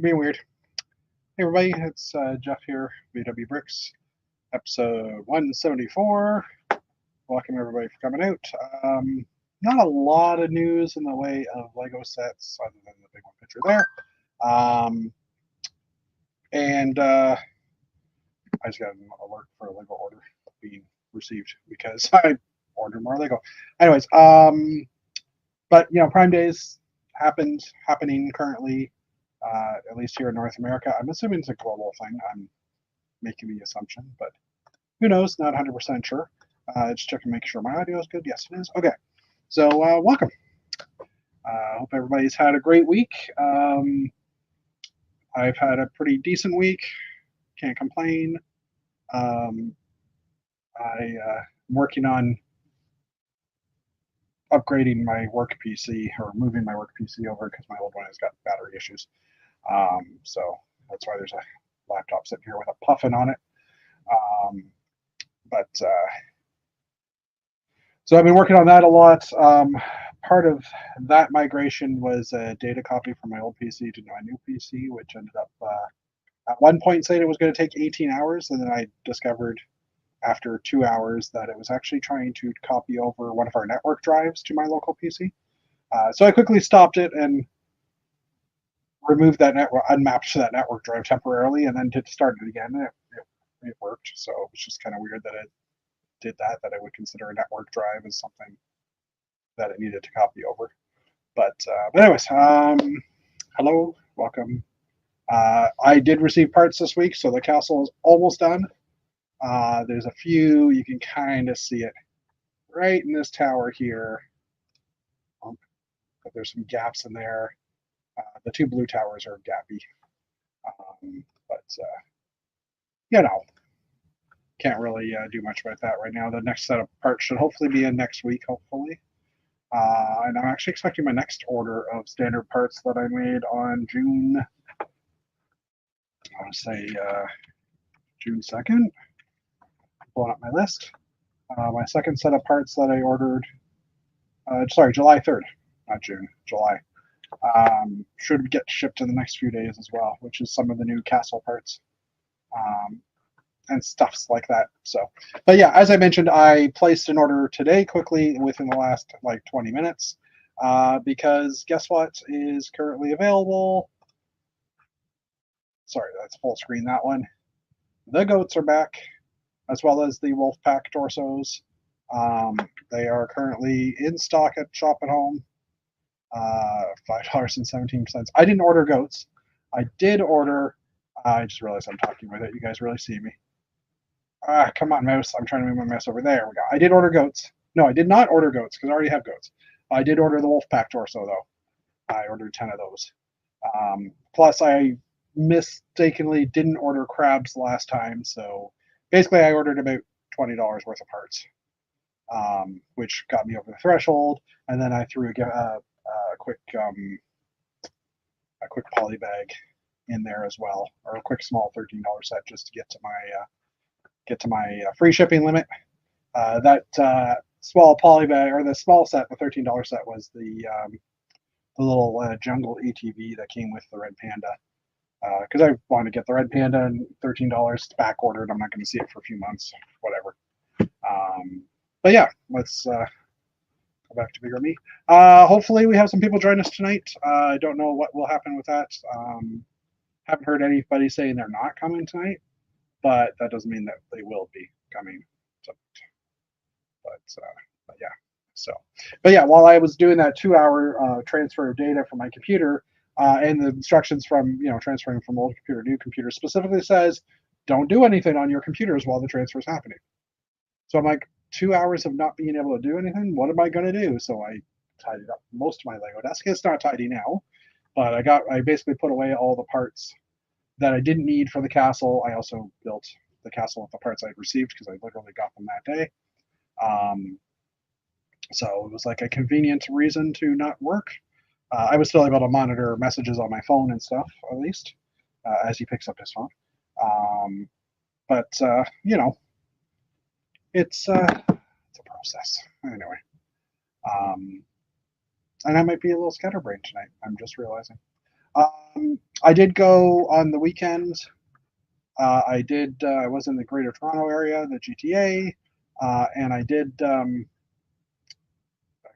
Being weird. Hey everybody, it's Jeff here, VW Bricks, episode 174. Welcome everybody for coming out. Not a lot of news in the way of Lego sets other than the big one picture there. And I just got an alert for a Lego order being received because I ordered more Lego. Anyways, but Prime Days happening currently. At least here in North America. I'm assuming it's a global thing. I'm making the assumption, but who knows? Not 100% sure. Just checking, make sure my audio is good. Yes, it is. Okay. So welcome. Hope everybody's had a great week. I've had a pretty decent week. Can't complain. I'm working on upgrading my work PC or moving my work PC over because my old one has got battery issues. So that's why there's a laptop sitting here with a puffin on it. But so I've been working on that a lot. Part of that migration was a data copy from my old PC to my new PC, which ended up at one point saying it was going to take 18 hours, and then I discovered after 2 hours that it was actually trying to copy over one of our network drives to my local PC. So I quickly stopped it and removed that network, unmapped that network drive temporarily, and then did start it again. It worked. So it was just kind of weird that it did that I would consider a network drive as something that it needed to copy over. But anyways, hello, welcome. I did receive parts this week, so the castle is almost done. There's a few, you can kind of see it right in this tower here. But there's some gaps in there. The two blue towers are gappy. But can't really do much about that right now. The next set of parts should hopefully be in next week, hopefully. And I'm actually expecting my next order of standard parts that I made on June, I want to say June 2nd. Pulling up my list. My second set of parts that I ordered, July 3rd, not June, July. Should get shipped in the next few days as well, which is some of the new castle parts. And stuffs like that. So, but yeah, as I mentioned, I placed an order today quickly within the last like 20 minutes because guess what is currently available? Sorry, that's full screen, that one. The goats are back, as well as the wolf pack torsos. They are currently in stock at Shop at Home. $5.17. I didn't order goats. I did order. I just realized I'm talking with it. You guys really see me. Come on, mouse. I'm trying to move my mouse over there. We go. I did order goats. No, I did not order goats because I already have goats. I did order the wolf pack torso though. I ordered 10 of those. Plus, I mistakenly didn't order crabs last time, so basically, I ordered about $20 worth of parts, which got me over the threshold. And then I threw a quick poly bag in there as well, or a quick small $13 set just to get to my free shipping limit. That small poly bag, or the small set, the $13 set, was the little jungle ATV that came with the red panda. Because I wanted to get the red panda and $13 back ordered. I'm not going to see it for a few months, whatever. But yeah, let's go back to bigger me. Hopefully we have some people join us tonight. I don't know what will happen with that. Haven't heard anybody saying they're not coming tonight, but that doesn't mean that they will be coming. So, but yeah. So, but yeah, while I was doing that 2-hour transfer of data from my computer, and the instructions from transferring from old computer to new computer specifically says, don't do anything on your computers while the transfer is happening. So I'm like, 2 hours of not being able to do anything. What am I going to do? So I tidied up most of my Lego desk. It's not tidy now, but I basically put away all the parts that I didn't need for the castle. I also built the castle with the parts I'd received because I literally got them that day. So it was like a convenient reason to not work. I was still able to monitor messages on my phone and stuff, at least, as he picks up his phone. But it's a process anyway. And I might be a little scatterbrained tonight. I'm just realizing. I did go on the weekends. I did. I was in the Greater Toronto area, the GTA, and I did. Back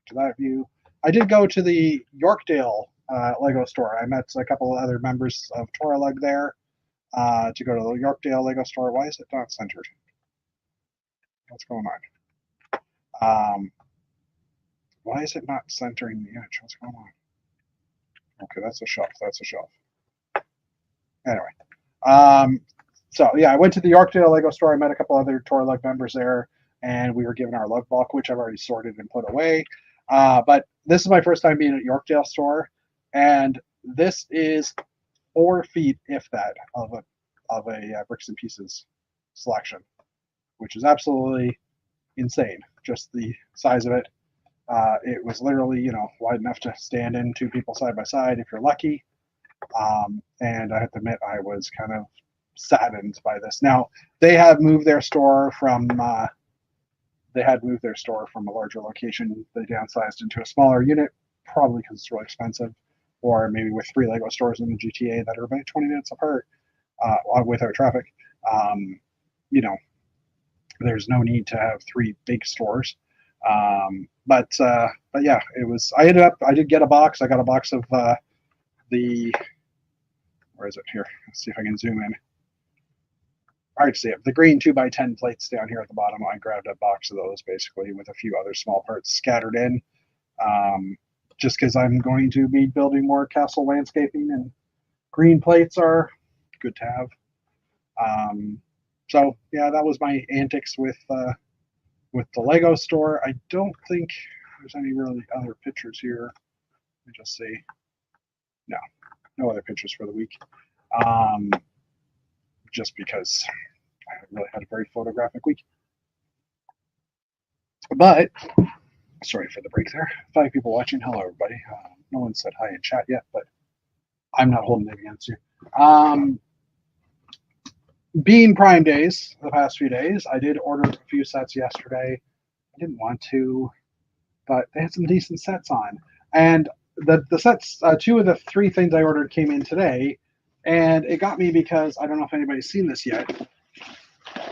to that view. I did go to the Yorkdale Lego store. I met a couple of other members of Toralug there to go to the Yorkdale Lego store. Why is it not centered? What's going on? Why is it not centering the image? What's going on? Okay, that's a shelf. That's a shelf. Anyway, so yeah, I went to the Yorkdale Lego store. I met a couple other Toralug members there, and we were given our lug bulk, which I've already sorted and put away. But this is my first time being at Yorkdale store, and this is 4 feet, if that, of a bricks and pieces selection, which is absolutely insane. Just the size of it. It was literally, wide enough to stand in two people side by side if you're lucky. And I have to admit, I was kind of saddened by this. Now they have moved their store from a larger location. They downsized into a smaller unit, probably because it's really expensive, or maybe with 3 Lego stores in the GTA that are about 20 minutes apart without traffic. There's no need to have 3 big stores. But yeah, it was. I did get a box. I got a box of where is it here? Let's see if I can zoom in. Hard to see it. The green 2x10 plates down here at the bottom. I grabbed a box of those basically with a few other small parts scattered in. Just because I'm going to be building more castle landscaping, and green plates are good to have. So yeah, that was my antics with the Lego store. I don't think there's any really other pictures here. Let me just see. No other pictures for the week. Just because I really had a very photographic week. But sorry for the break there. 5 people watching. Hello, everybody. No one said hi in chat yet, but I'm not holding it against you. Being Prime Days the past few days, I did order a few sets yesterday. I didn't want to, but they had some decent sets on. And the sets, 2 of the 3 things I ordered came in today, and it got me because I don't know if anybody's seen this yet.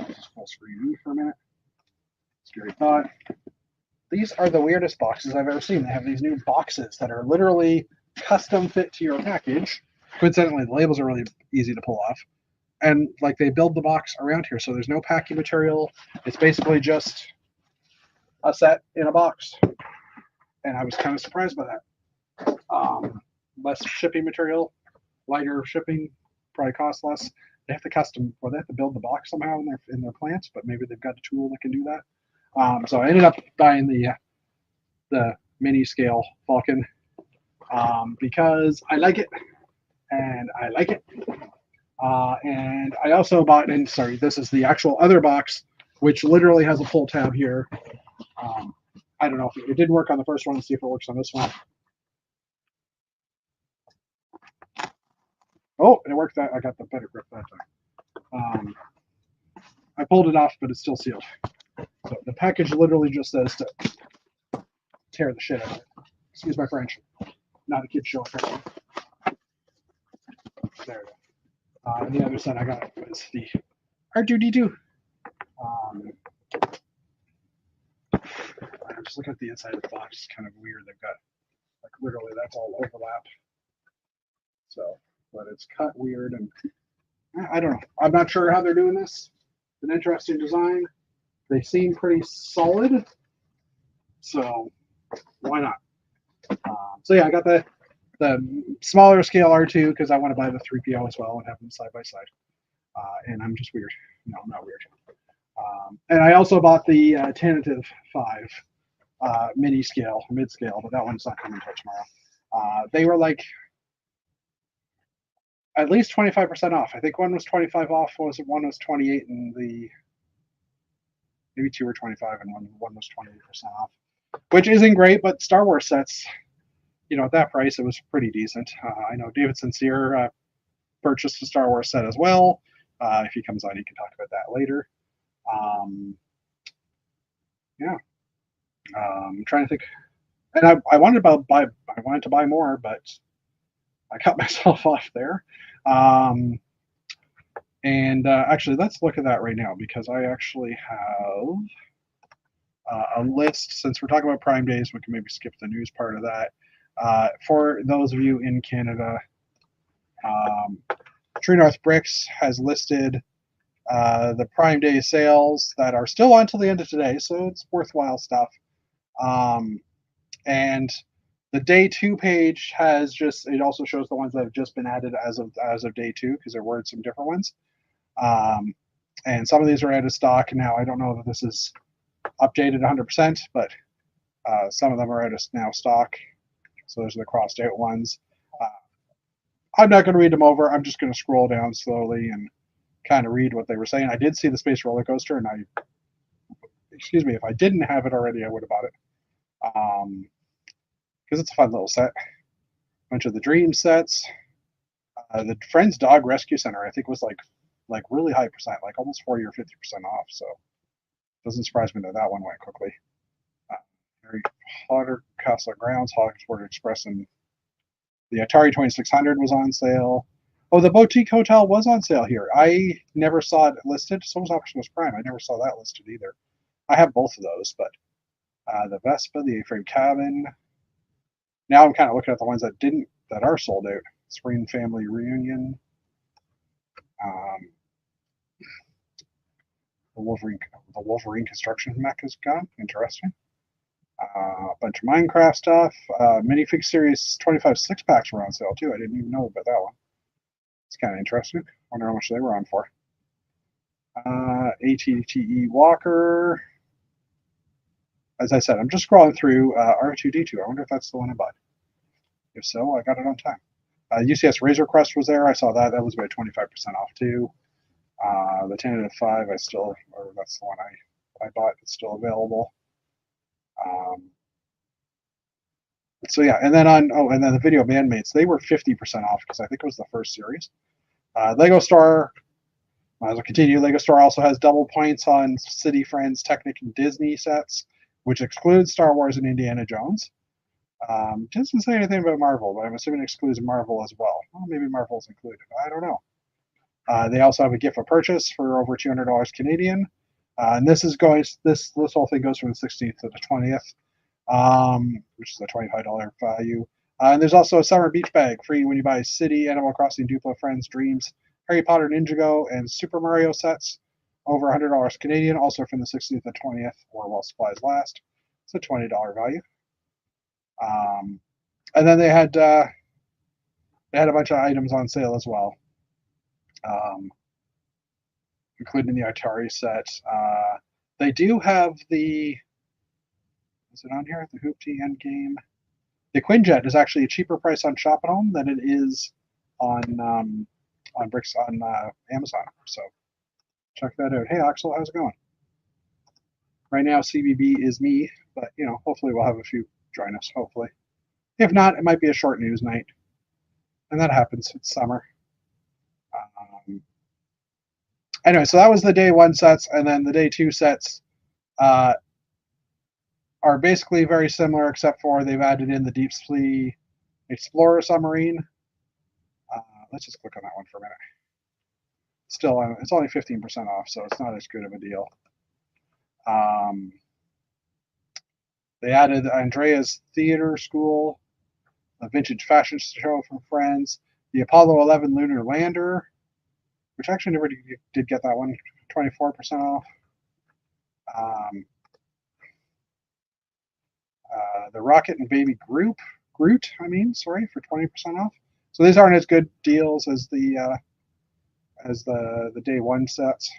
Just full screen me for a minute. Scary thought. These are the weirdest boxes I've ever seen. They have these new boxes that are literally custom fit to your package. Coincidentally, the labels are really easy to pull off. And like they build the box around here, so there's no packing material. It's basically just a set in a box. And I was kind of surprised by that. Less shipping material, lighter shipping, probably costs less. They have to build the box somehow in their plants, but maybe they've got a tool that can do that. So I ended up buying the mini scale Falcon because I like it, and I like it. And I also bought, and sorry, this is the actual other box, which literally has a pull tab here. I don't know if it didn't work on the first one. Let's see if it works on this one. Oh, it worked. I got the better grip that time. I pulled it off, but it's still sealed. So the package literally just says to tear the shit out of it. Excuse my French. Not a kid show. There we go. And the other set I got was the R2D2. Just look at the inside of the box. It's kind of weird. They've got like literally that's all overlap. So, but it's cut weird, and I don't know. I'm not sure how they're doing this. It's an interesting design. They seem pretty solid, so why not? So yeah, I got the smaller scale R2 because I want to buy the 3PO as well and have them side by side. And I'm just weird. No, I'm not weird. And I also bought the tentative 5 mini scale, mid scale, but that one's not coming until tomorrow. They were like at least 25% off. I think one was 25 off. One was 28, and maybe 2 were 25, and one was 28% off, which isn't great. But Star Wars sets, at that price, it was pretty decent. I know David Sincere purchased a Star Wars set as well. If he comes on, he can talk about that later. Yeah. I'm trying to think, and I wanted to buy more, but I cut myself off there. Um, and actually, let's look at that right now because I actually have a list. Since we're talking about Prime Days, we can maybe skip the news part of that. For those of you in Canada, um, True North Bricks has listed the Prime Day sales that are still on till the end of today, so it's worthwhile stuff. And the day two page has just, it also shows the ones that have just been added as of day two, because there were some different ones. And some of these are out of stock now. I don't know that this is updated 100%, but some of them are out of now stock. So those are the crossed out ones. I'm not going to read them over. I'm just going to scroll down slowly and kind of read what they were saying. I did see the Space Roller Coaster, and excuse me, if I didn't have it already, I would have bought it. Because it's a fun little set. A bunch of the Dream sets. The Friends Dog Rescue Center, I think, was like really high percent, like almost 40 or 50% off. So it doesn't surprise me that one went quickly. Harry Potter Castle Grounds, Hogwarts Express, and the Atari 2600 was on sale. Oh, the Boutique Hotel was on sale here. I never saw it listed. So was Optimus Prime. I never saw that listed either. I have both of those, but the Vespa, the A-Frame Cabin. Now I'm kind of looking at the ones that are sold out. Spring Family Reunion. The Wolverine construction mech is gone. Interesting. A bunch of Minecraft stuff. Minifig Series 25 6-packs were on sale too. I didn't even know about that one. It's kind of interesting. Wonder how much they were on for. ATTE Walker. As I said, I'm just scrolling through R2D2. I wonder if that's the one I bought. If so, I got it on time. UCS Razor Crest was there. I saw that. That was about 25% off too. The 10 5, that's the one I bought. It's still available. So yeah, and then the Video Bandmates, they were 50% off because I think it was the first series. Lego Store, as I continue, Lego Store also has double points on City Friends, Technic, and Disney sets, which excludes Star Wars and Indiana Jones. Doesn't say anything about Marvel, but I'm assuming it excludes Marvel as well. Well, maybe Marvel's included. I don't know. They also have a gift of purchase for over $200 Canadian. And this whole thing goes from the 16th to the 20th, which is a $25 value. And there's also a summer beach bag free when you buy City, Animal Crossing, Duplo, Friends, Dreams, Harry Potter, Ninjago, and Super Mario sets over $100 Canadian, also from the 16th to 20th, or while supplies last. It's a $20 value. And then they had a bunch of items on sale as well, including the Atari set. They do have is it on here? The Hoopty Endgame. The Quinjet is actually a cheaper price on Shop at Home than it is on Bricks on Amazon. So check that out. Hey Axel, how's it going? Right now CBB is me, but hopefully we'll have a few join us. Hopefully, if not, it might be a short news night, and that happens. It's summer. Anyway, so that was the day one sets, and then the day two sets are basically very similar, except for they've added in the Deep Sea Explorer submarine. Let's just click on that one for a minute. Still, it's only 15% off, so it's not as good of a deal. They added Andrea's Theater School, a vintage fashion show from Friends, the Apollo 11 Lunar Lander, which actually never did get that one, 24% off. The Rocket and Baby Groot, for 20% off. So these aren't as good deals as the day one sets.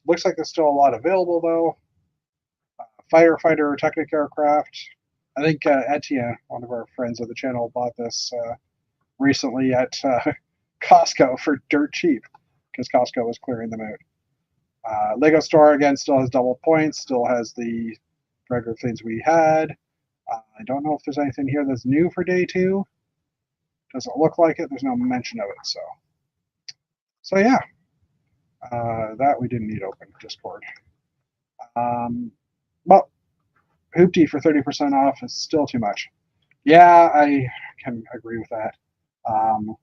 Looks like there's still a lot available though. Firefighter Technic aircraft. I think Etienne, one of our friends of the channel, bought this recently at Costco for dirt cheap because Costco was clearing them out. Lego Store again still has double points, still has the regular things we had. I don't know if there's anything here that's new for day two. Doesn't look like it. There's no mention of it. So yeah, that we didn't need open Discord. Well, Hoopty for 30% off is still too much. Yeah, can agree with that. Um,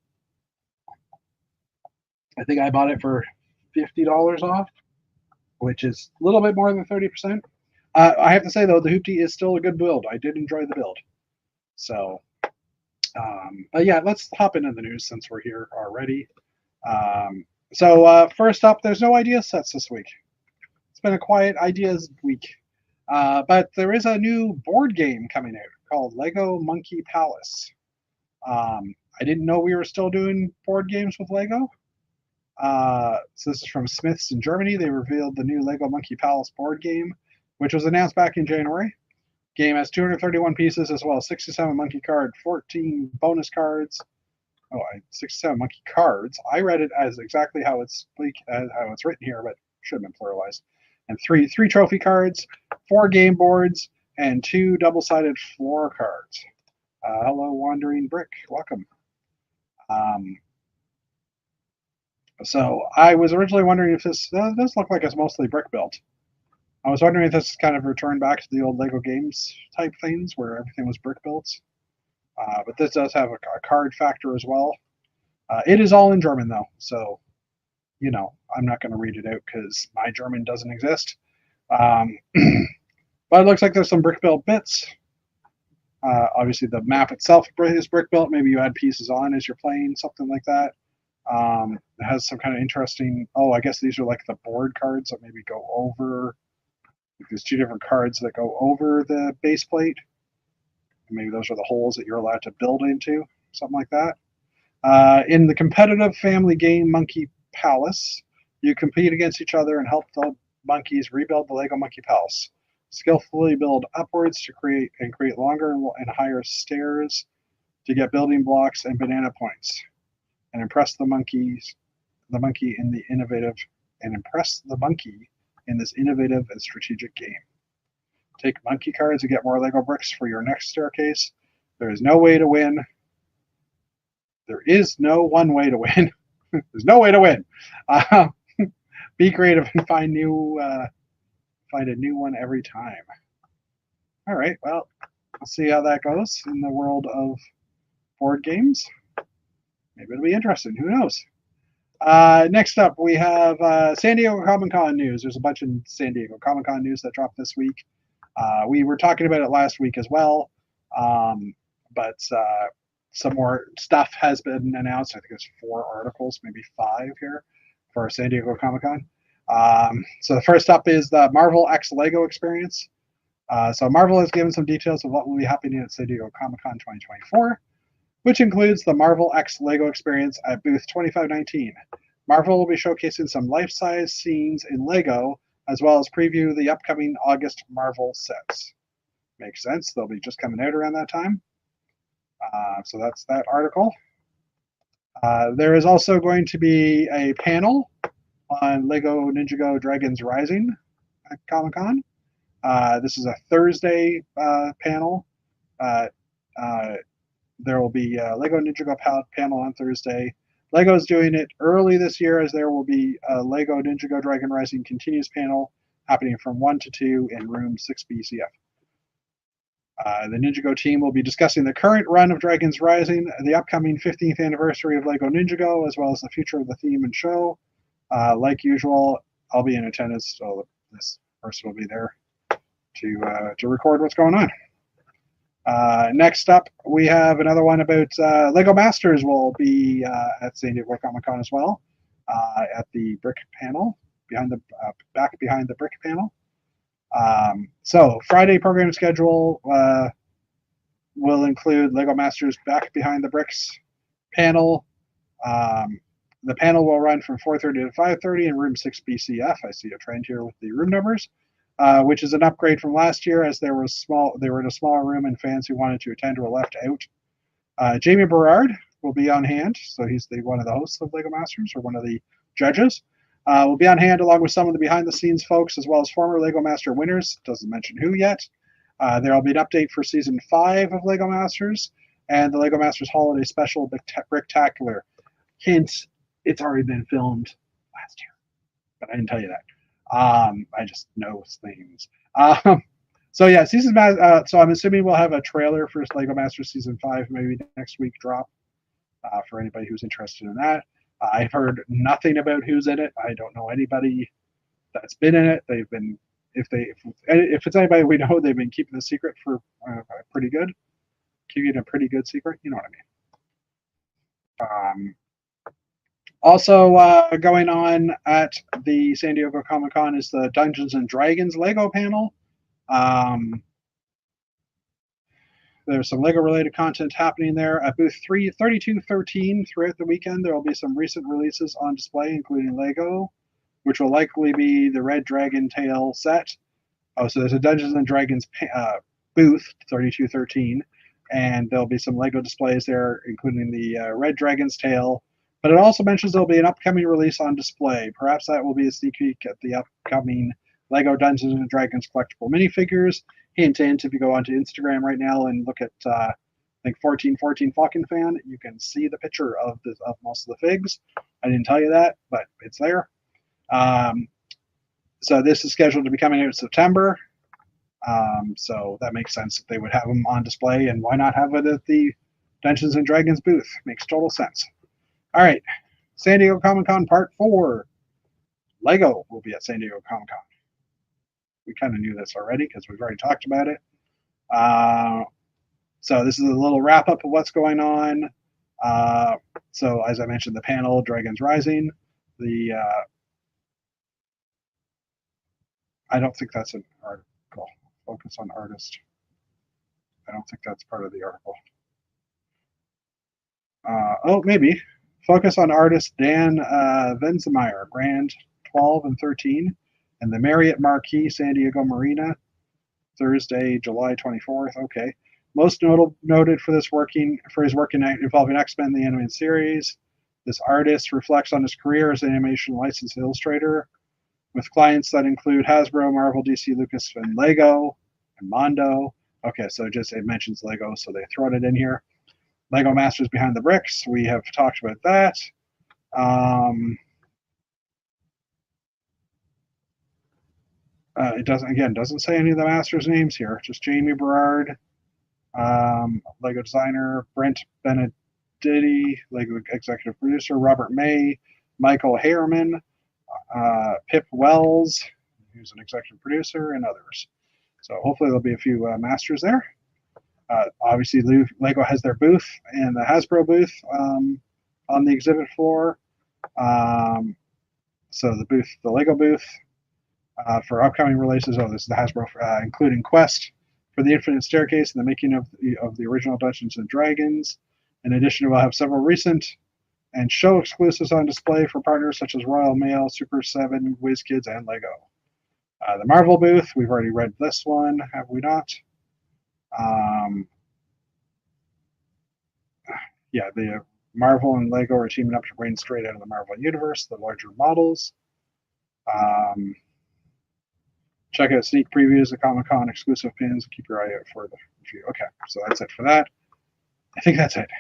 I think I bought it for $50 off, which is a little bit more than 30%. I have to say though, the Hoopty is still a good build. I did enjoy the build. So, but yeah, let's hop into the news since we're here already. First up, there's no idea sets this week. It's been a quiet ideas week. But there is a new board game coming out called Lego Monkey Palace. I didn't know we were still doing board games with Lego. So this is from Smiths in Germany. They revealed the new Lego Monkey Palace board game, which was announced back in January. Game has 231 pieces as well as 67 monkey cards, 14 bonus cards. 67 monkey cards. I read it as exactly how it's written here, but should have been pluralized. And three trophy cards, 4 game boards, and 2 double-sided floor cards. Hello, Wandering Brick. Welcome. So I was originally wondering if this does look like it's mostly brick built. I was wondering if this kind of returned back to the old Lego games type things where everything was brick built. But this does have a card factor as well. It is all in German though, so I'm not going to read it out because my German doesn't exist. But it looks like there's some brick built bits. Obviously, the map itself is brick built. Maybe you add pieces on as you're playing, something like that. It has some kind of interesting. I guess these are like the board cards that maybe go over. There's 2 different cards that go over the base plate. And maybe those are the holes that you're allowed to build into, something like that. In the competitive family game Monkey Palace, you compete against each other and help the monkeys rebuild the Lego Monkey Palace. Skillfully build upwards to create longer and higher stairs to get building blocks and banana points, and impress the monkey in this innovative and strategic game. Take monkey cards and get more Lego bricks for your next staircase. There is no way to win. There is no one way to win. There's no way to win. Be creative and find a new one every time. All right, well, we'll see how that goes in the world of board games. Maybe it'll be interesting. Who knows? Next up, we have San Diego Comic-Con news. There's a bunch of San Diego Comic-Con news that dropped this week. We were talking about it last week as well, but some more stuff has been announced. I think it's 4 articles, maybe 5 here for San Diego Comic-Con. So the first up is the Marvel X Lego experience. So Marvel has given some details of what will be happening at San Diego Comic-Con 2024, which includes the Marvel X Lego experience at booth 2519. Marvel will be showcasing some life-size scenes in Lego, as well as preview the upcoming August Marvel sets. Makes sense. They'll be just coming out around that time. So that's that article. There is also going to be a panel on Lego Ninjago Dragons Rising at Comic-Con. This is a Thursday panel. There will be a Lego Ninjago panel on Thursday. Lego's doing it early this year, as there will be a Lego Ninjago Dragon Rising Continues panel happening from 1 to 2 in room 6BCF. The Ninjago team will be discussing the current run of Dragons Rising, the upcoming 15th anniversary of Lego Ninjago, as well as the future of the theme and show. Like usual, I'll be in attendance, so this person will be there to record what's going on. Next up, we have another one about Lego Masters will be at San Diego Comic-Con as well, at the brick panel, back behind the brick panel. So Friday program schedule will include Lego Masters Back Behind the Bricks panel. The panel will run from 4:30 to 5:30 in room 6BCF. I see a trend here with the room numbers, which is an upgrade from last year, as they were in a smaller room and fans who wanted to attend were left out. Jamie Berard will be on hand, so he's one of the hosts of Lego Masters, or one of the judges. Will be on hand along with some of the behind-the-scenes folks, as well as former Lego Master winners. Doesn't mention who yet. There will be an update for Season 5 of Lego Masters, and the Lego Masters Holiday Special Bricktacular. Hint, it's already been filmed last year, but I didn't tell you that. I just know things. So yeah, so I'm assuming we'll have a trailer for Lego Masters Season 5 maybe next week drop for anybody who's interested in that. I've heard nothing about who's in it. I don't know anybody that's been in it. They've been if it's anybody we know, they've been keeping the secret for pretty good, keeping a pretty good secret. You know what I mean? Also going on at the San Diego Comic Con is the Dungeons and Dragons Lego panel. There's some Lego related content happening there. At booth 3213 throughout the weekend, there will be some recent releases on display, including Lego, which will likely be the Red Dragon Tail set. Oh, so there's a Dungeons and Dragons booth 3213, and there'll be some Lego displays there, including the Red Dragon's Tail. But it also mentions there'll be an upcoming release on display. Perhaps that will be a sneak peek at the upcoming Lego Dungeons and Dragons collectible minifigures. Hint, hint, if you go onto Instagram right now and look at, I think, 1414 Falcon Fan, you can see the picture of most of the figs. I didn't tell you that, but it's there. So this is scheduled to be coming out in September. So that makes sense that they would have them on display, and why not have it at the Dungeons and Dragons booth? Makes total sense. All right, San Diego Comic Con Part 4. Lego will be at San Diego Comic Con. We kind of knew this already because we've already talked about it. So this is a little wrap up of what's going on. So as I mentioned, the panel, Dragons Rising. I don't think that's an article. Focus on artist. I don't think that's part of the article. Oh, maybe. Focus on artist Dan Venzemeyer, Grand 12 and 13, and the Marriott Marquis San Diego Marina, Thursday, July 24th. Okay. Most noted for his work involving X-Men, the animated series. This artist reflects on his career as an animation licensed illustrator, with clients that include Hasbro, Marvel, DC, Lucasfilm, Lego, and Mondo. Okay, so it mentions Lego, so they throw it in here. Lego Masters Behind the Bricks. We have talked about that. It doesn't say any of the masters' names here. Just Jamie Berard, Lego designer, Brent Benedetti, Lego executive producer, Robert May, Michael Harriman, Pip Wells, who's an executive producer, and others. So hopefully there'll be a few masters there. Obviously, Lego has their booth and the Hasbro booth on the exhibit floor. So the Lego booth for upcoming releases. Oh, this is the Hasbro, including Quest for the Infinite Staircase and the making of the original Dungeons and Dragons. In addition, we'll have several recent and show exclusives on display for partners such as Royal Mail, Super 7, WizKids, and Lego. The Marvel booth, we've already read this one, have we not? Yeah, the Marvel and Lego are teaming up to bring straight out of the Marvel universe the larger models. Check out sneak previews of Comic-Con exclusive pins. Keep your eye out for the review. Okay, so that's it for that. I think that's it.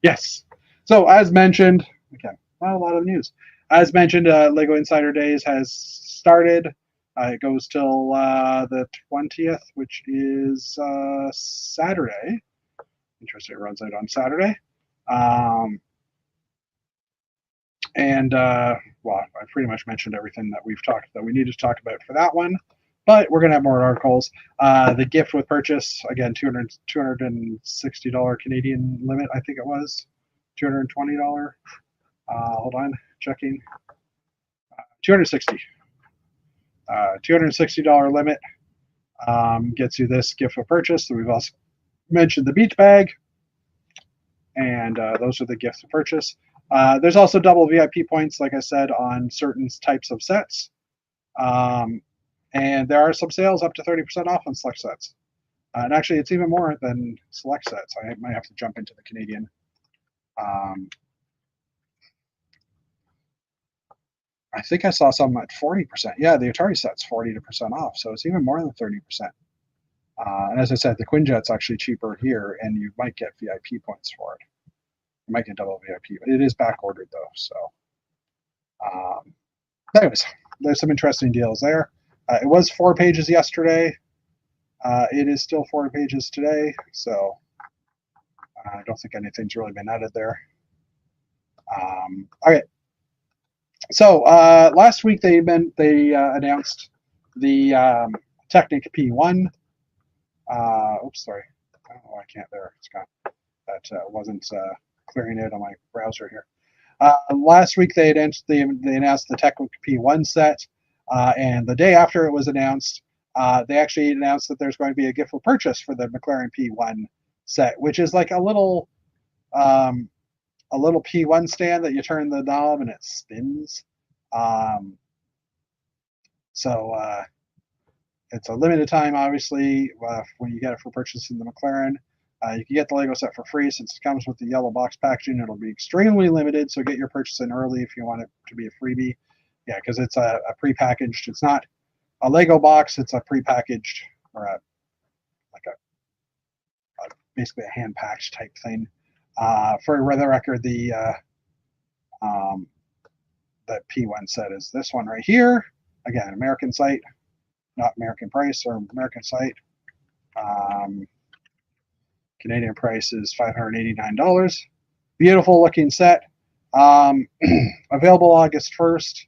Yes. So as mentioned, again, not a lot of news. As mentioned, Lego Insider Days has started. It goes till the 20th, which is Saturday. Interesting, it runs out on Saturday. Well, I pretty much mentioned everything that we needed to talk about for that one. But we're going to have more articles. The gift with purchase, again, $260 Canadian limit, I think it was. $220. Hold on, checking. $260. $260 limit gets you this gift with purchase. So we've also mentioned the beach bag. And those are the gifts to purchase. There's also double VIP points, like I said, on certain types of sets. And there are some sales up to 30% off on select sets. And actually, it's even more than select sets. I might have to jump into the Canadian. I think I saw some at 40%. Yeah, the Atari set's 40% off, so it's even more than 30%. And as I said, the Quinjet's actually cheaper here, and you might get VIP points for it. You might get double VIP, but it is back ordered though. So, anyways, there's some interesting deals there. It was 4 pages yesterday. It is still 4 pages today, so I don't think anything's really been added there. Okay, so last week they announced the Technic P1. Oops, sorry. I don't know why I can't there. It's gone. That wasn't clearing out on my browser here. Last week they announced the Technic P1 set, and the day after it was announced, they actually announced that there's going to be a gift for purchase for the McLaren P1 set, which is like a little P1 stand that you turn the knob and it spins. So it's a limited time, obviously, when you get it for purchasing the McLaren. You can get the Lego set for free since it comes with the yellow box packaging. It'll be extremely limited, so get your purchase in early if you want it to be a freebie. Yeah, because it's a prepackaged. It's not a Lego box. It's a prepackaged or basically a hand packed type thing. For the record, the P1 set is this one right here. Again, American site, not American price or American site. Canadian price is $589. Beautiful looking set. Available August 1st.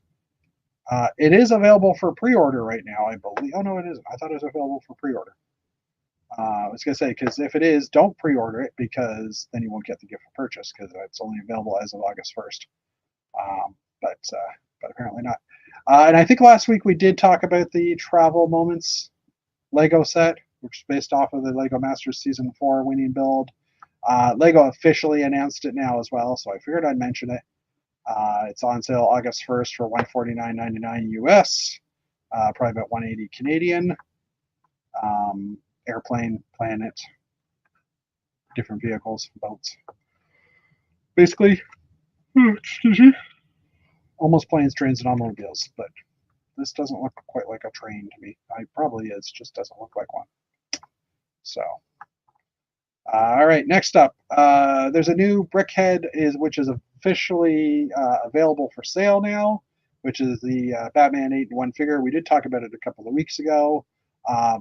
It is available for pre-order right now, I believe. Oh, no, it isn't. I thought it was available for pre-order. I was going to say, because if it is, don't pre-order it, because then you won't get the gift for purchase, because it's only available as of August 1st. But apparently not. And I think last week we did talk about the Travel Moments Lego set, which is based off of the Lego Masters Season 4 winning build. Lego officially announced it now as well, so I figured I'd mention it. It's on sale August 1st for $149.99 US, probably about $180 Canadian. Airplane, planet, different vehicles, boats. Basically, almost planes, trains, and automobiles, but this doesn't look quite like a train to me. It probably is, just doesn't look like one. So, all right, next up, there's a new Brickhead which is officially available for sale now, which is the Batman 8-in-1 figure. We did talk about it a couple of weeks ago,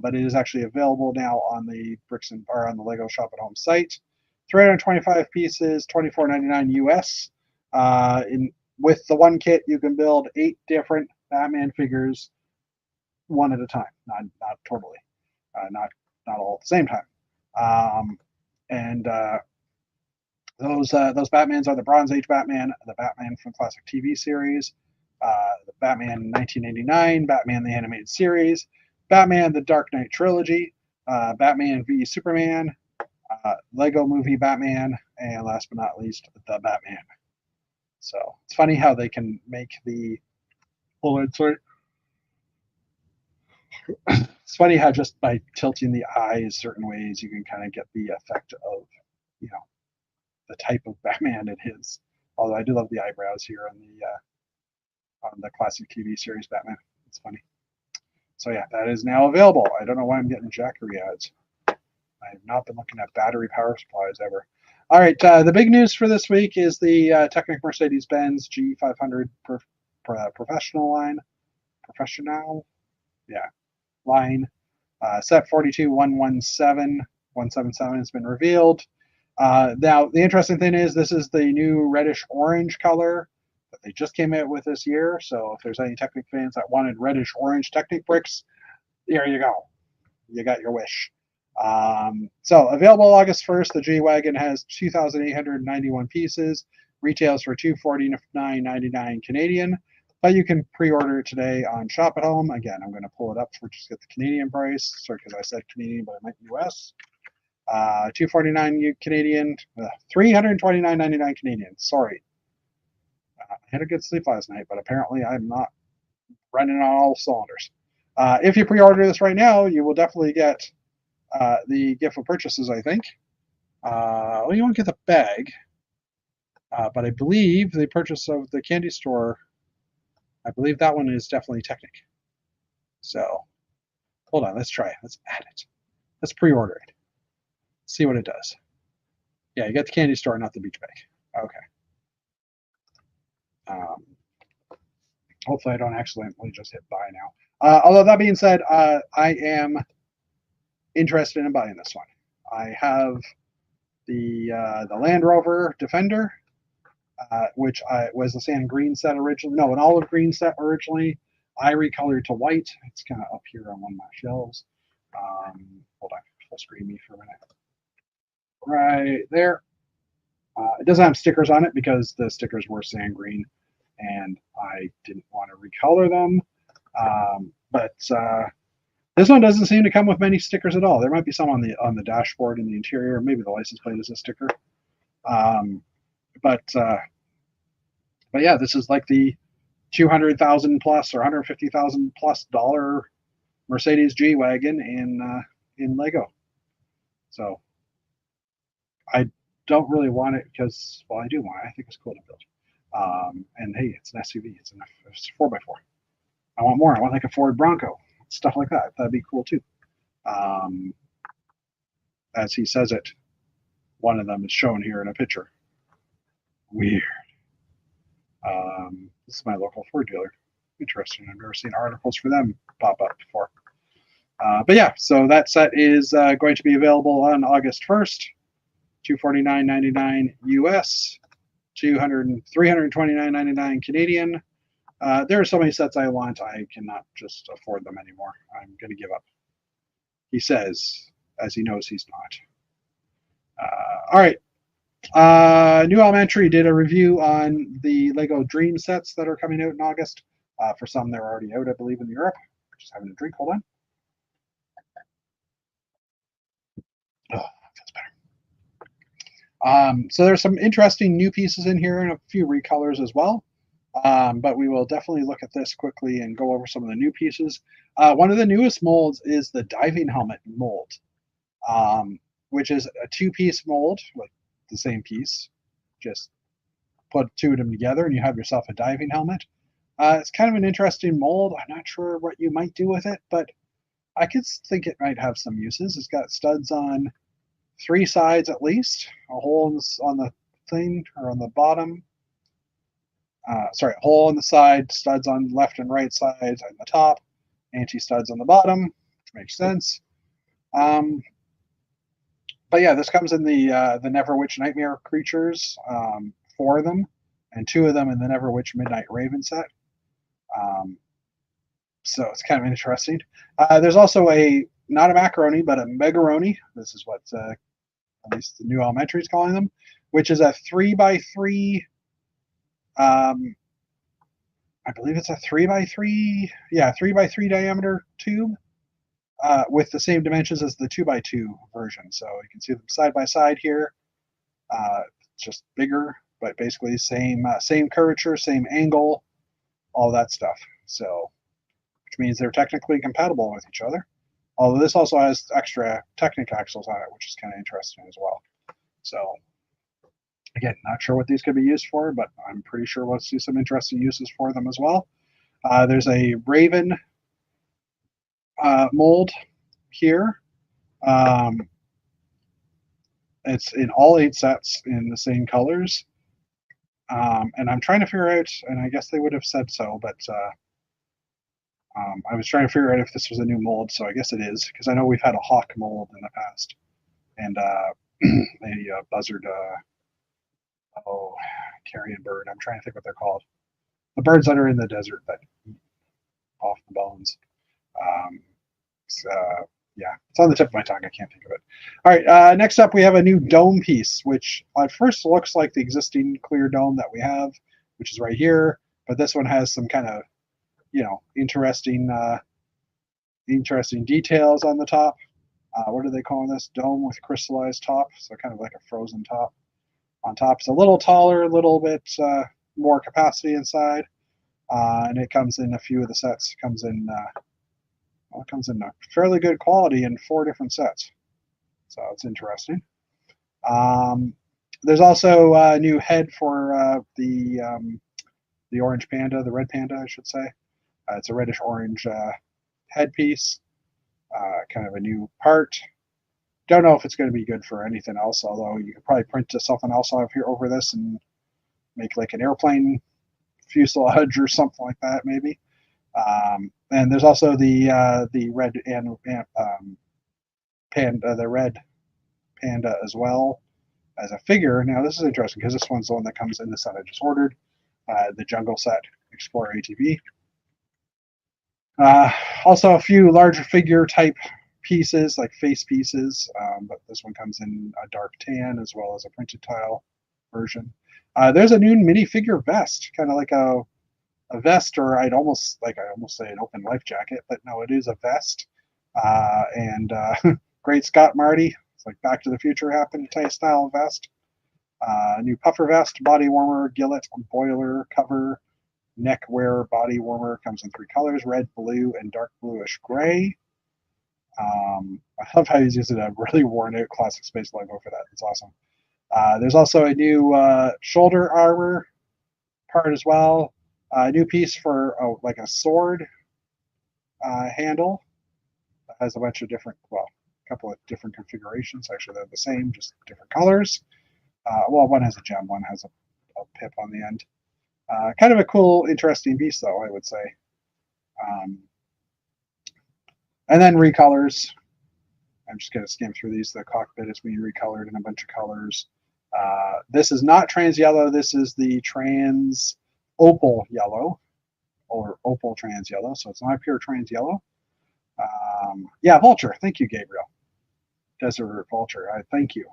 but it is actually available now on the on the Lego Shop at Home site. 325 pieces, $24.99 US. With the one kit, you can build 8 different Batman figures one at a time, not totally, not all at the same time. Those Batmans are the Bronze Age Batman, the Batman from classic TV series, the Batman 1989, Batman the Animated Series, Batman the Dark Knight Trilogy, Batman v Superman, Lego Movie Batman, and last but not least, the Batman. So it's funny how they can make the it's funny how just by tilting the eyes certain ways you can kind of get the effect of, the type of Batman it is. Although I do love the eyebrows here on the classic TV series Batman. It's funny. So yeah, that is now available. I don't know why I'm getting Jackery ads. I have not been looking at battery power supplies ever. All right, the big news for this week is the Technic Mercedes-Benz G500 professional line. Line. Set 42117 has been revealed. Now, the interesting thing is this is the new reddish-orange color that they just came out with this year. So if there's any Technic fans that wanted reddish-orange Technic bricks, here you go. You got your wish. So available August 1st, the G-Wagon has 2,891 pieces, retails for $249.99 Canadian, but you can pre-order it today on Shop at Home. Again, I'm going to pull it up for just get the Canadian price. Sorry, because I said Canadian, but I meant US. $249 Canadian, $329.99 Canadian. Sorry. I had a good sleep last night, but apparently I'm not running on all cylinders. If you pre-order this right now, you will definitely get the gift for purchases, I think. Well, you won't get the bag, but I believe the purchase of the candy store, I believe that one is definitely Technic. So, hold on, let's try it. Let's add it. Let's pre-order it. See what it does. Yeah, you got the candy store, not the beach bag. Okay. Hopefully I don't accidentally just hit buy now. Although that being said, I am interested in buying this one. I have the Land Rover Defender, which was a sand green set originally. No, an olive green set originally. I recolored to white. It's kind of up here on one of my shelves. Hold on, full screen me for a minute. Right there. It doesn't have stickers on it because the stickers were sand green, and I didn't want to recolor them. But this one doesn't seem to come with many stickers at all. There might be some on the dashboard in the interior. Maybe the license plate is a sticker. But yeah, this is like the 200,000 plus or 150,000 plus dollar Mercedes G wagon in Lego. So I don't really want it because, well, I do want it. I think it's cool to build. And hey, it's an SUV. It's a 4x4. I want more. I want like a Ford Bronco, stuff like that. That'd be cool too. As he says it, one of them is shown here in a picture. Weird. This is my local Ford dealer. Interesting. I've never seen articles for them pop up before. But yeah, so that set is going to be available on August 1st, $249.99 US, $329.99 Canadian. There are so many sets I want, I cannot just afford them anymore. I'm going to give up. He says, as he knows he's not. All right. New Elementary did a review on the Lego Dream sets that are coming out in August. For some, they're already out, I believe, in Europe. Just having a drink. Hold on. Oh, that feels better. So there's some interesting new pieces in here and a few recolors as well. But we will definitely look at this quickly and go over some of the new pieces. One of the newest molds is the diving helmet mold, which is a two-piece mold, like the same piece. Just put two of them together and you have yourself a diving helmet. It's kind of an interesting mold. I'm not sure what you might do with it, but I could think it might have some uses. It's got studs on three sides at least, a hole on the thing or on the bottom. Hole on the side, studs on left and right sides on the top, anti-studs on the bottom, which makes sense. But yeah, this comes in the Neverwitch Nightmare creatures, 4 of them, and 2 of them in the Neverwitch Midnight Raven set. So it's kind of interesting. There's also not a macaroni, but a megaroni. This is what at least the New Elementary is calling them, which is a 3x3. I believe it's a 3x3. Yeah, 3x3 diameter tube with the same dimensions as the 2x2 version. So you can see them side by side here. Just bigger, but basically same curvature, same angle, all that stuff. So, which means they're technically compatible with each other. Although this also has extra Technic axles on it, which is kind of interesting as well. So, again, not sure what these could be used for, but I'm pretty sure we'll see some interesting uses for them as well. There's a Raven mold here. It's in all 8 sets in the same colors. And I'm trying to figure out, and I guess they would have said so, but I was trying to figure out if this was a new mold, so I guess it is, because I know we've had a hawk mold in the past, and a buzzard, carrion bird. I'm trying to think what they're called. The birds that are in the desert that eat off the bones. Yeah, it's on the tip of my tongue. I can't think of it. All right, next up we have a new dome piece, which at first looks like the existing clear dome that we have, which is right here. But this one has some kind of, interesting details on the top. What are they calling this? Dome with crystallized top, so kind of like a frozen top. On top, it's a little taller, a little bit more capacity inside, and it comes in a few of the sets. It comes in a fairly good quality in 4 different sets, so it's interesting. There's also a new head for the orange panda, the red panda, I should say. It's a reddish orange headpiece, kind of a new part. Don't know if it's going to be good for anything else, although you could probably print something else over this and make like an airplane fuselage or something like that, maybe. And there's also the red and panda, the red panda as well as a figure. Now this is interesting because this one's the one that comes in the set I just ordered, the Jungle set Explorer ATV. Also a few larger figure type pieces, like face pieces, but this one comes in a dark tan as well as a printed tile version. There's a new minifigure vest, kind of like a vest, or I almost say an open life jacket, but no, it is a vest. And Great Scott Marty, it's like Back to the Future happened type style vest. New puffer vest, body warmer, gillet, boiler, cover, neck wear, body warmer, comes in 3 colors, red, blue, and dark bluish gray. I love how he's using a really worn out Classic Space logo for that. It's awesome. There's also a new shoulder armor part as well. A new piece for like a sword handle that has a bunch of different, well, a couple of different configurations. Actually, they're the same, just different colors. Well, one has a gem, one has a pip on the end. Kind of a cool, interesting piece, though, I would say. And then recolors. I'm just going to skim through these. The cockpit is being recolored in a bunch of colors. This is not trans yellow. This is the trans opal yellow, or opal trans yellow. So it's not pure trans yellow. Yeah, Vulture. Thank you, Gabriel. Desert Vulture. Thank you.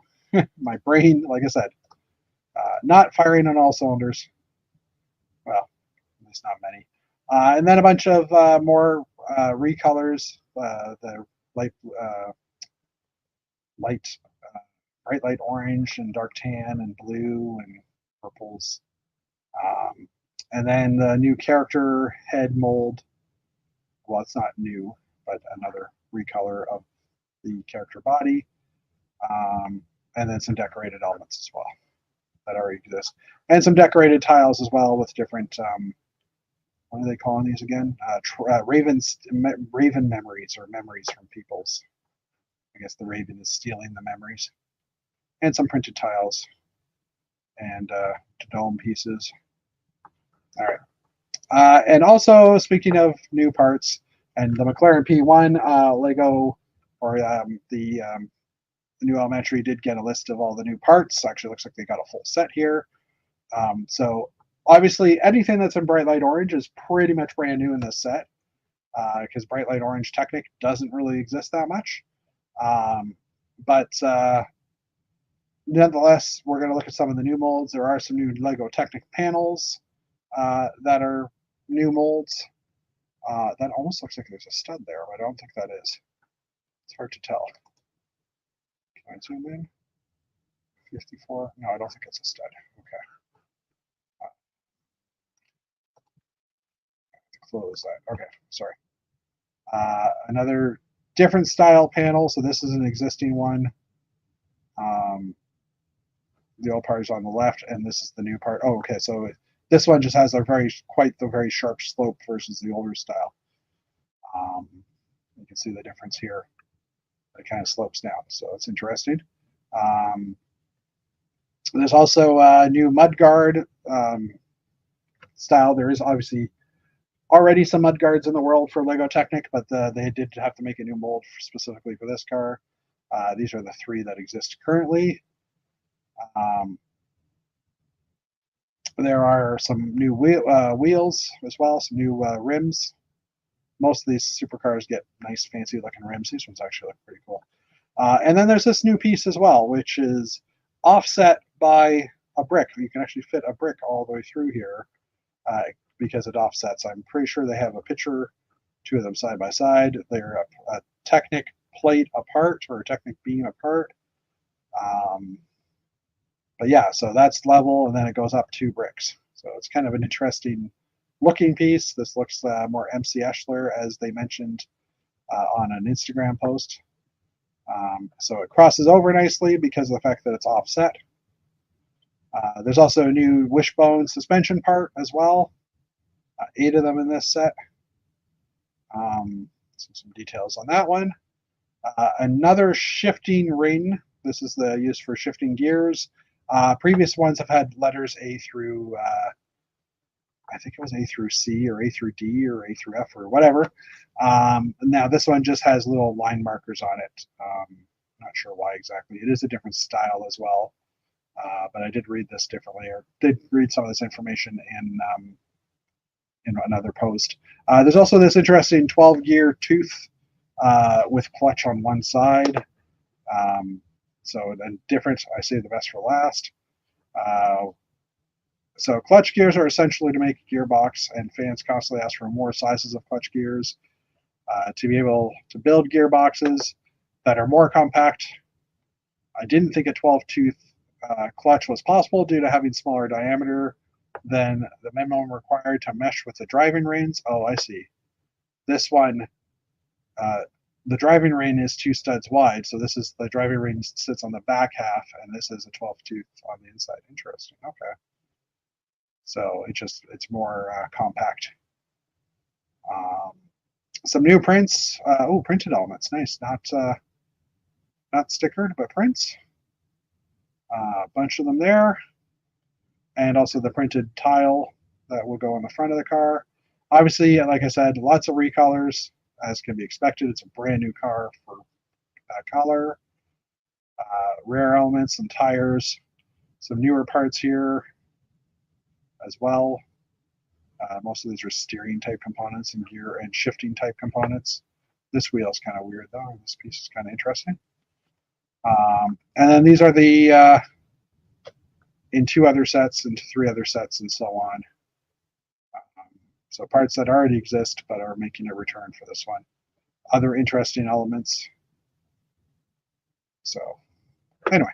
My brain, like I said, not firing on all cylinders. Well, at least not many. And then a bunch of more recolors. The light, bright light orange and dark tan and blue and purples. And then the new character head mold. Well, it's not new, but another recolor of the character body. And then some decorated elements as well that already exist. And some decorated tiles as well with different, what are they calling these again? Raven memories, or memories from peoples. I guess the Raven is stealing the memories. And some printed tiles and dome pieces. All right. And also, speaking of new parts, and the McLaren P1 Lego, or the new Elementary did get a list of all the new parts. Actually, looks like they got a full set here. So obviously, anything that's in Bright Light Orange is pretty much brand new in this set, because Bright Light Orange Technic doesn't really exist that much. But nonetheless, we're going to look at some of the new molds. There are some new Lego Technic panels that are new molds. That almost looks like there's a stud there, but I don't think that is. It's hard to tell. Can I zoom in? 54? No, I don't think it's a stud. Okay. Close that. Okay, sorry. Another different style panel. So this is an existing one. The old part is on the left, and this is the new part. Oh, okay. So this one just has a quite the very sharp slope versus the older style. You can see the difference here. It kind of slopes down, so it's interesting. There's also a new mudguard style. There is obviously already some mudguards in the world for Lego Technic, but they did have to make a new mold specifically for this car. These are the 3 that exist currently. There are some new wheels as well, some new rims. Most of these supercars get nice, fancy looking rims. These ones actually look pretty cool. And then there's this new piece as well, which is offset by a brick. You can actually fit a brick all the way through here because it offsets. I'm pretty sure they have a picture, 2 of them side by side. They're a Technic plate apart, or a Technic beam apart. But yeah, so that's level, and then it goes up 2 bricks. So it's kind of an interesting looking piece. This looks more MC Eschler, as they mentioned on an Instagram post. So it crosses over nicely because of the fact that it's offset. There's also a new wishbone suspension part as well. 8 of them in this set. Some details on that one. Another shifting ring. This is the use for shifting gears. Previous ones have had letters A through, I think it was A through C, or A through D, or A through F, or whatever. Now this one just has little line markers on it. Not sure why exactly. It is a different style as well, but I did read this differently, or did read some of this information in another post. There's also this interesting 12-gear tooth with clutch on one side. So then different, I say the best for last. So clutch gears are essentially to make a gearbox, and fans constantly ask for more sizes of clutch gears to be able to build gearboxes that are more compact. I didn't think a 12-tooth clutch was possible due to having smaller diameter than the minimum required to mesh with the driving reins. Oh, I see. This one, the driving rein is 2 studs wide, so this is the driving rein sits on the back half, and this is a 12-tooth on the inside. Interesting. Okay. So it's more compact. Some new prints. Printed elements. Nice. Not stickered, but prints. A bunch of them there. And also the printed tile that will go on the front of the car. Obviously, like I said, lots of recolors, as can be expected. It's a brand new car for that color. Rare elements and tires. Some newer parts here as well. Most of these are steering type components and gear and shifting type components. This wheel is kind of weird though. This piece is kind of interesting. And then these are the in 2 other sets, into 3 other sets, and so on. So parts that already exist but are making a return for this one. Other interesting elements. So anyway.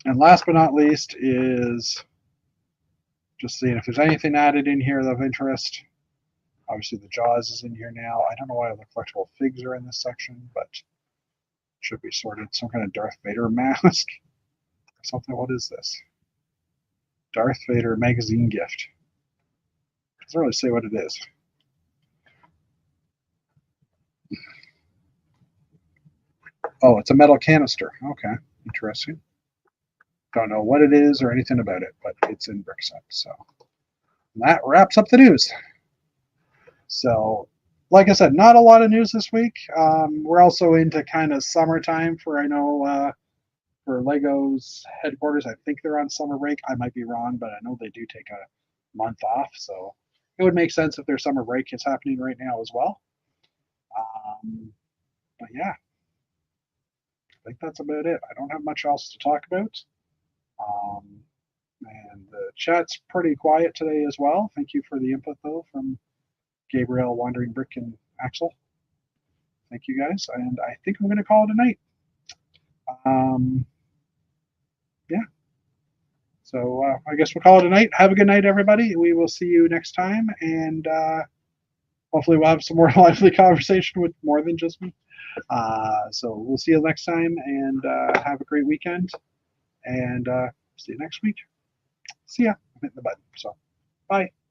And last but not least is just seeing if there's anything added in here of interest. Obviously the Jaws is in here now. I don't know why the collectible figs are in this section, but it should be sorted. Some kind of Darth Vader mask. Something. What is this? Darth Vader magazine gift. Doesn't really say what it is. Oh, it's a metal canister. Okay, interesting. Don't know what it is or anything about it, but it's in Brickset. So that wraps up the news. So, like I said, not a lot of news this week. We're also into kind of summertime for, I know, for Lego's headquarters. I think they're on summer break. I might be wrong, but I know they do take a month off. So it would make sense if their summer break is happening right now as well. But yeah, I think that's about it. I don't have much else to talk about. And the chat's pretty quiet today as well. Thank you for the input, though, from Gabriel, Wandering Brick, and Axel. Thank you, guys. And I think I'm going to call it a night. Yeah. So I guess we'll call it a night. Have a good night, everybody. We will see you next time. And hopefully we'll have some more lively conversation with more than just me. So we'll see you next time, and have a great weekend. And see you next week. See ya. I'm hitting the button. So bye.